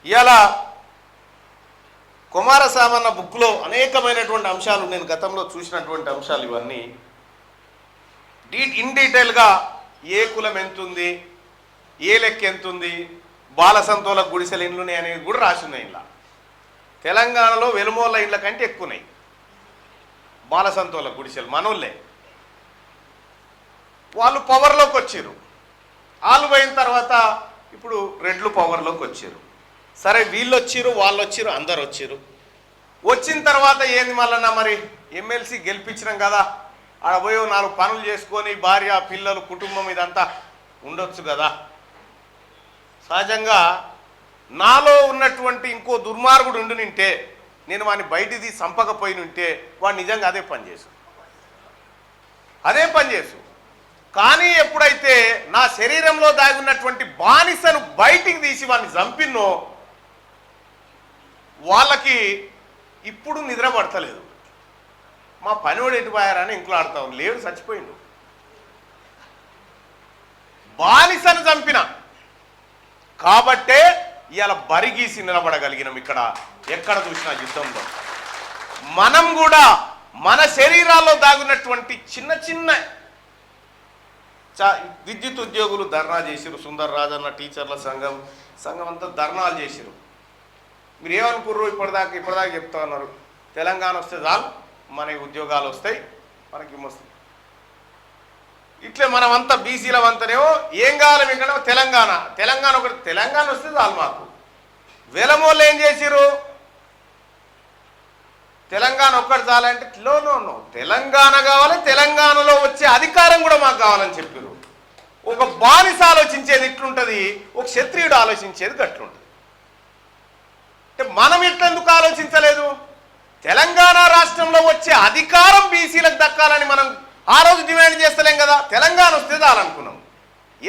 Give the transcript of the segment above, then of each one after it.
ఇవాళ కుమారస్వామన్న బుక్లో అనేకమైనటువంటి అంశాలు, నేను గతంలో చూసినటువంటి అంశాలు ఇవన్నీ ఇన్ డీటెయిల్గా ఏ కులం ఎంతుంది, ఏ లెక్క ఎంతుంది, బాలసంతోల గుడిసెల ఇండ్లున్నాయి అనేవి కూడా రాసిన్నాయి. ఇలా తెలంగాణలో వెలుమోళ్ళ ఇండ్ల కంటే ఎక్కువన్నాయి బాలసంతోల గుడిసెలు. మనోళ్ళే వాళ్ళు పవర్లోకి వచ్చారు. వాళ్ళు పోయిన తర్వాత ఇప్పుడు రెడ్లు పవర్లోకి వచ్చారు. సరే వీళ్ళు వచ్చారు, వాళ్ళు వచ్చారు, అందరు వచ్చారు. వచ్చిన తర్వాత ఏంది మళ్ళన్నా మరి ఎమ్మెల్సీ గెలిపించినాం కదా, ఆడ పోయి 4 పనులు చేసుకొని భార్య పిల్లలు కుటుంబం ఇదంతా ఉండొచ్చు కదా. సహజంగా నాలో ఉన్నటువంటి ఇంకో దుర్మార్గుడు ఉండి నింటే, నేను వాడిని బయటిది సంపకపోయి ఉంటే వాడు నిజంగా అదే పని చేసు. కానీ ఎప్పుడైతే నా శరీరంలో దాగి ఉన్నటువంటి బానిసను బయటికి తీసి వాడిని చంపినో వాళ్ళకి ఇప్పుడు నిద్ర పడతలేదు. మా పనివాడు ఎటుపోయారని ఇంట్లో ఆడతాం, లేడు చచ్చిపోయిండు. బానిసను చంపిన కాబట్టే ఇవాళ బరిగీసి నిలబడగలిగినాం. ఇక్కడ ఎక్కడ చూసినా యుద్ధంలో మనం కూడా మన శరీరాల్లో దాగున్నటువంటి చిన్న చిన్న విద్యుత్ ఉద్యోగులు ధర్నా చేసిరు. సుందర్ రాజన్న టీచర్ల సంఘం అంతా ధర్నాలు చేసిరు. మీరు ఏమనుకుర్రు? ఇప్పటిదాకా చెప్తా ఉన్నారు, తెలంగాణ వస్తే చాలు మనకి ఉద్యోగాలు వస్తాయి, మనకి వస్తాయి. ఇట్లే మనమంతా బీసీలమంతానేమో ఏం కావాలి మీకు తెలంగాణ ఒకటి, తెలంగాణ వస్తే చాలు మాకు. వెలమోళ్ళు ఏం చేసిరు? తెలంగాణ ఒక్కటి చాలంటే నో తెలంగాణ కావాలి, తెలంగాణలో వచ్చే అధికారం కూడా మాకు కావాలని చెప్పారు. ఒక బానిస ఆలోచించేది ఇట్లుంటుంది, ఒక క్షత్రియుడు ఆలోచించేది గట్లుంటుంది. అంటే మనం ఇట్లెందుకు ఆలోచించలేదు? తెలంగాణ రాష్ట్రంలో వచ్చే అధికారం బీసీలకు దక్కాలని మనం ఆ రోజు డిమాండ్ చేస్తలేం కదా. తెలంగాణ వస్తే చాలనుకున్నాం.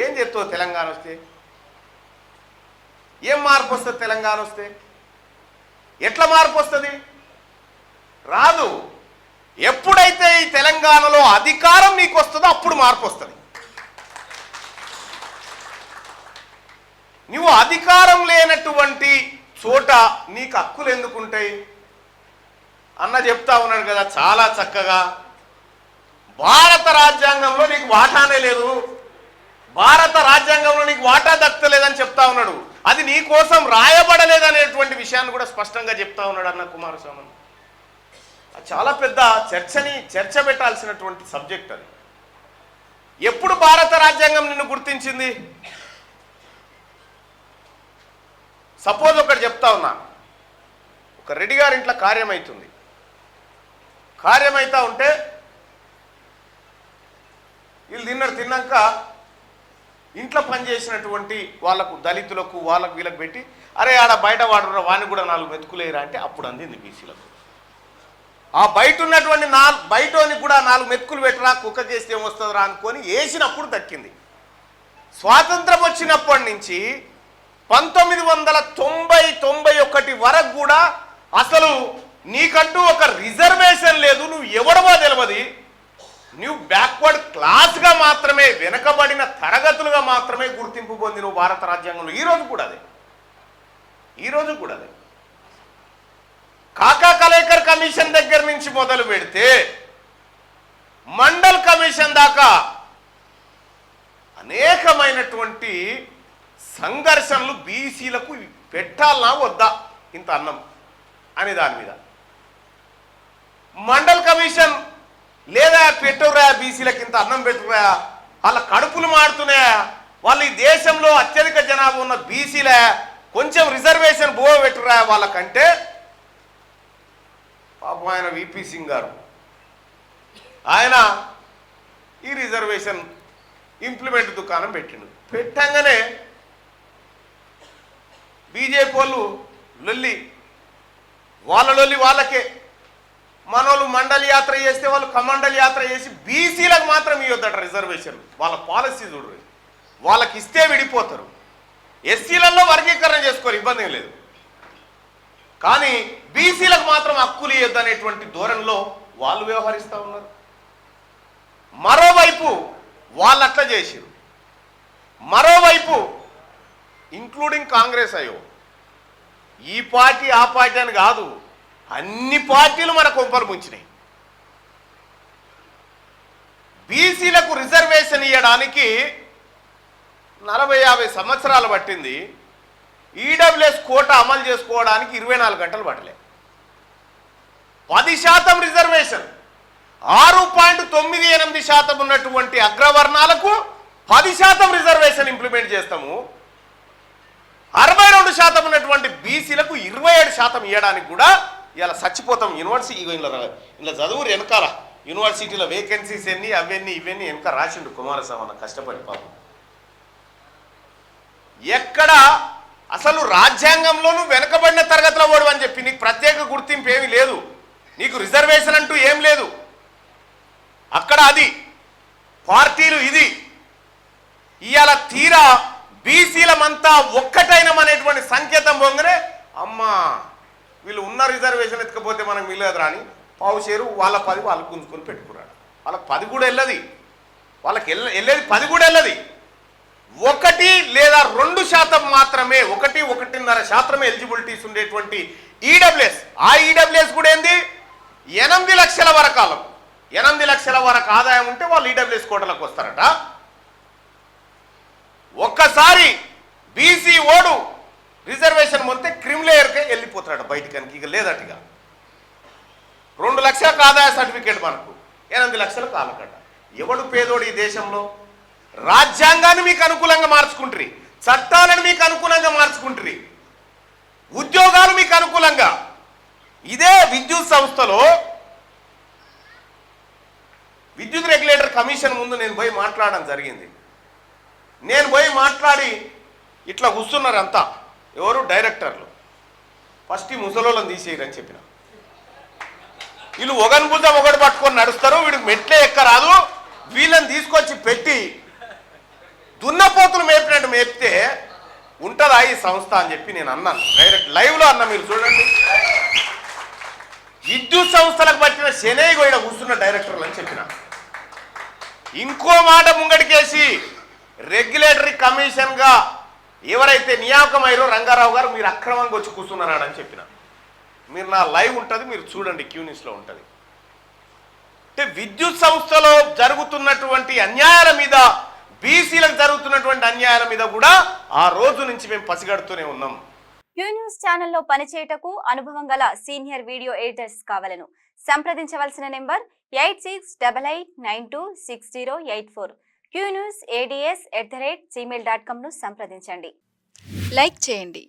ఏం చెప్తావు? తెలంగాణ వస్తే ఏం మార్పు వస్తుంది? తెలంగాణ వస్తే ఎట్లా మార్పు వస్తుంది? రాదు. ఎప్పుడైతే ఈ తెలంగాణలో అధికారం నీకు వస్తుందో అప్పుడు మార్పు వస్తుంది. నువ్వు అధికారం లేనటువంటి చోట నీకు హక్కులు ఎందుకుంటాయి? అన్న చెప్తా ఉన్నాడు కదా చాలా చక్కగా, భారత రాజ్యాంగంలో నీకు వాటానే లేదు, భారత రాజ్యాంగంలో నీకు వాటా దక్కలేదని చెప్తా ఉన్నాడు. అది నీ కోసం రాయబడలేదనేటువంటి విషయాన్ని కూడా స్పష్టంగా చెప్తా ఉన్నాడు అన్న కుమారస్వామి. చాలా పెద్ద చర్చ పెట్టాల్సినటువంటి సబ్జెక్ట్ అది. ఎప్పుడు భారత రాజ్యాంగం నిన్ను గుర్తించింది? సపోజ్ ఒకటి చెప్తా ఉన్నా, ఒక రెడ్డి గారి ఇంట్లో కార్యమైతా ఉంటే వీళ్ళు తిన్నాక ఇంట్లో పనిచేసినటువంటి వాళ్ళకు, దళితులకు, వాళ్ళకు వీళ్ళకి పెట్టి, అరే ఆడ బయట వాడు వాడిని కూడా 4 మెతుకులేరా అంటే అప్పుడు అందింది బీసీలకు. ఆ బయట ఉన్నటువంటి బయటని కూడా 4 మెతుకులు పెట్టరా, కుక్క చేస్తే ఏమొస్తుందిరా అనుకొని వేసినప్పుడు దక్కింది. స్వాతంత్రం వచ్చినప్పటి నుంచి 1991 వరకు కూడా అసలు నీకంటూ ఒక రిజర్వేషన్ లేదు. నువ్వు ఎవడవో తెలియదు. నువ్వు బ్యాక్వర్డ్ క్లాస్గా మాత్రమే, వెనకబడిన తరగతులుగా మాత్రమే గుర్తింపు పొంది నువ్వు భారత రాజ్యాంగంలో. ఈరోజు కూడా అదే కాకా కలేకర్ కమిషన్ దగ్గర నుంచి మొదలు పెడితే మండల్ కమిషన్ దాకా అనేకమైనటువంటి సంఘర్షణలు బీసీలకు పెట్టాలనా వద్దా ఇంత అన్నం అనే దాని మీద. మండల్ కమిషన్ లేదా పెట్టురా, బీసీలకు ఇంత అన్నం పెట్టురా, వాళ్ళ కడుపులు మాడుతున్నాయా, వాళ్ళు ఈ దేశంలో అత్యధిక జనాభా ఉన్న బీసీలే, కొంచెం రిజర్వేషన్ పెట్టురా వాళ్ళకంటే, పాపం ఆయన విపి సింగ్ గారు ఆయన ఈ రిజర్వేషన్ ఇంప్లిమెంట్ దుకాణం పెట్టంగానే బీజేపీ వాళ్ళు వాళ్ళ లొల్లి వాళ్ళకే. మనోళ్ళు మండలి యాత్ర చేస్తే వాళ్ళు కమండలి యాత్ర చేసి బీసీలకు మాత్రం ఇవ్వద్దట రిజర్వేషన్. వాళ్ళ పాలసీ చూడరు, వాళ్ళకి ఇస్తే విడిపోతారు. ఎస్సీలలో వర్గీకరణ చేసుకోరు, ఇబ్బంది ఏం లేదు. కానీ బీసీలకు మాత్రం హక్కులు ఇవ్వద్దనేటువంటి ధోరణిలో వాళ్ళు వ్యవహరిస్తూ ఉన్నారు. మరోవైపు వాళ్ళు అట్లా చేసిరు, మరోవైపు ఇంక్లూడింగ్ కాంగ్రెస్ ఈ పార్టీ ఆ పార్టీ అని కాదు, అన్ని పార్టీలు మన కొంపలు ముంచినాయి. బీసీలకు రిజర్వేషన్ ఇవ్వడానికి 40-50 సంవత్సరాలు పట్టింది. ఈడబ్ల్యూఎస్ కోట అమలు చేసుకోవడానికి 24 గంటలు పట్టలే. 10% రిజర్వేషన్, 6.98% ఉన్నటువంటి అగ్రవర్ణాలకు 10% రిజర్వేషన్ ఇంప్లిమెంట్ చేస్తాము. 62% ఉన్నటువంటి బీసీలకు 27% ఇవ్వడానికి కూడా ఇలా చచ్చిపోతాం. యూనివర్సిటీ ఇలా చదువురు వెనకాల యూనివర్సిటీలో వేకెన్సీస్ ఎన్ని అవన్నీ ఇవన్నీ వెనక రాసిండు కుమారస్వామి అన్న కష్టపడి పాపం. ఎక్కడ అసలు రాజ్యాంగంలోనూ వెనకబడిన తరగతిలో ఓడు అని చెప్పి నీకు ప్రత్యేక గుర్తింపు ఏమీ లేదు, నీకు రిజర్వేషన్ అంటూ ఏం లేదు. అక్కడ అది పార్టీలు ఇది. ఇవాళ తీరా బీసీలమంతా ఒక్కటైనమనేటువంటి సంకేతం పొందనే అమ్మా వీళ్ళు ఉన్న రిజర్వేషన్ ఎత్తుకపోతే మనకు మిగలదు రాని పావుషేరు వాళ్ళ 10 వాళ్ళు గుంజుకొని పెట్టుకున్నాడు. వాళ్ళకి 10 కూడా వెళ్ళది, వాళ్ళకి వెళ్ళేది 10 కూడా వెళ్ళది. 1 లేదా 2% మాత్రమే, 1-1.5% ఎలిజిబిలిటీస్ ఉండేటువంటి ఈడబ్ల్యూఎస్. ఆ ఈడబ్ల్యూఎస్ కూడా ఏంది 8 లక్షల వరకు, 8 లక్షల వరకు ఆదాయం ఉంటే వాళ్ళు ఈడబ్ల్యూఎస్ కోటలకు వస్తారట. ఒక్కసారి బీసీ ఓడు రిజర్వేషన్ మొత్తం క్రిమిలేయర్కే వెళ్ళిపోతాడు బయటికి, ఇక లేదట్టుగా. 2 లక్షలకు ఆదాయ సర్టిఫికేట్ మనకు, 8 లక్షలకు ఆలకట. ఎవడు పేదోడు ఈ దేశంలో? రాజ్యాంగాన్ని మీకు అనుకూలంగా మార్చుకుంటారు, చట్టాలను మీకు అనుకూలంగా మార్చుకుంటారు, ఉద్యోగాలు మీకు అనుకూలంగా. ఇదే విద్యుత్ సంస్థలో విద్యుత్ రెగ్యులేటర్ కమిషన్ ముందు నేను పోయి మాట్లాడడం జరిగింది. నేను పోయి మాట్లాడి ఇట్లా కూర్చున్నారు అంతా, ఎవరు డైరెక్టర్లు. ఫస్ట్ ఈ ముసలోళ్ళని తీసేయరని చెప్పిన. వీళ్ళు ఒకని భుజం ఒకటి పట్టుకొని నడుస్తారు, వీడికి మెట్లే ఎక్కరాదు, వీళ్ళని తీసుకొచ్చి పెట్టి దున్నపోతులు మేపినట్టు మేపితే ఉంటుందా ఈ సంస్థ అని చెప్పి నేను అన్నాను. డైరెక్ట్ లైవ్లో అన్నా, మీరు చూడండి. విద్యుత్ సంస్థలకు పట్టిన శనై గోడ కూర్చున్న డైరెక్టర్లు అని చెప్పిన. ఇంకో మాట ముంగడికేసి రెగ్యులేటరీ కమిషన్గా ఎవరైతే నియామకమయ్యారో రంగారావు గారు మీరు అక్రమంగా వచ్చి కూర్చున్నారని చెప్పిన. మీరు నా లైవ్ ఉంటుంది, మీరు చూడండి, క్యూనిస్లో ఉంటుంది. అంటే విద్యుత్ సంస్థలో జరుగుతున్నటువంటి అన్యాయాల మీద, బీసీలకు జరుగుతున్నటువంటి అన్యాయాల మీద కూడా ఆ రోజు నుంచి మేము పసిగడుతూనే ఉన్నాం. క్యూ న్యూస్ ఛానల్లో పనిచేయటకు అనుభవం గల సీనియర్ వీడియో ఎడిటర్స్ కావాలను సంప్రదించవలసిన నెంబర్ 8688926084. qnewsads@gmail.com ను సంప్రదించండి. లైక్ చేయండి,